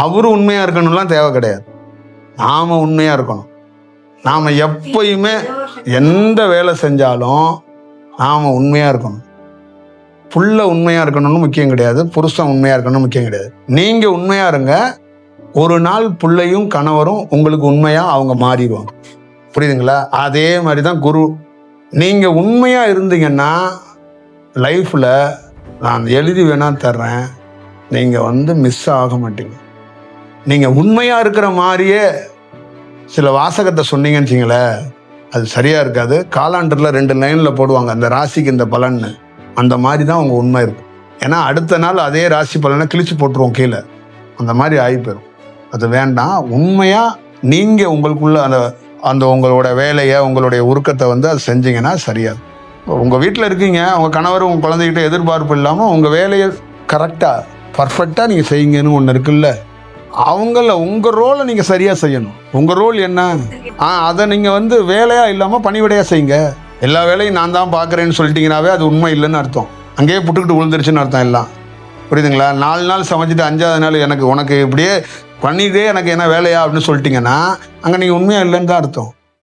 அவரு உண்மையாக இருக்கணும்லாம் தேவை கிடையாது. நாம் உண்மையாக இருக்கணும். நாம் எப்பயுமே எந்த வேலை செஞ்சாலும் நாம் உண்மையாக இருக்கணும். புள்ள உண்மையாக இருக்கணும்னு முக்கியம் கிடையாது, புருஷன் உண்மையாக இருக்கணும்னு முக்கியம் கிடையாது. நீங்கள் உண்மையாக இருங்க. ஒரு நாள் பிள்ளையும் கணவரும் உங்களுக்கு உண்மையாக அவங்க மாறிடுவாங்க. புரியுதுங்களா? அதே மாதிரி தான் குரு. நீங்கள் உண்மையாக இருந்தீங்கன்னா லைஃப்பில் நான் எழுதி வேணா தர்றேன், நீங்கள் மிஸ் ஆக மாட்டீங்க. நீங்கள் உண்மையாக இருக்கிற மாதிரியே சில வாசகத்தை சொன்னீங்கன்னு வச்சிங்களேன், அது சரியாக இருக்காது. காலாண்டரில் 2 லைனில் போடுவாங்க அந்த ராசிக்கு இந்த பலன்னு. அந்த மாதிரி தான் உங்கள் உண்மை இருக்கும். ஏன்னா அடுத்த நாள் அதே ராசி பலனை கிழிச்சு போட்டுருவோம் கீழே. அந்த மாதிரி ஆகி போயிடும். அது வேண்டாம். உண்மையாக நீங்கள் உங்களுக்குள்ள அந்த உங்களோட வேலையை, உங்களுடைய உருக்கத்தை அது செஞ்சீங்கன்னா சரியாது. உங்கள் வீட்டில் இருக்கீங்க, உங்கள் கணவர் உங்கள் குழந்தைகிட்ட எதிர்பார்ப்பு இல்லாமல் உங்கள் வேலையை கரெக்டாக பர்ஃபெக்டாக நீங்கள் செய்யுங்கன்னு ஒன்று இருக்குல்ல, உங்கள் ரோலை நீங்கள் சரியாக செய்யணும். உங்கள் ரோல் என்ன? அதை நீங்கள் வேலையாக இல்லாமல் பணிவிடையாக செய்யுங்க. எல்லா வேலையும் நான் தான் பார்க்குறேன்னு சொல்லிட்டீங்கன்னாவே அது உண்மை இல்லைன்னு அர்த்தம். அங்கேயே புட்டுக்கிட்டு விழுந்துருச்சுன்னு அர்த்தம் எல்லாம். புரியுதுங்களா? 4 நாள் சமைச்சிட்டு 5ஆவது நாள் உனக்கு இப்படியே பண்ணிட்டே எனக்கு என்ன வேலையா அப்படின்னு சொல்லிட்டீங்கன்னா அங்கே நீங்கள் உண்மையாக இல்லைன்னு தான் அர்த்தம்.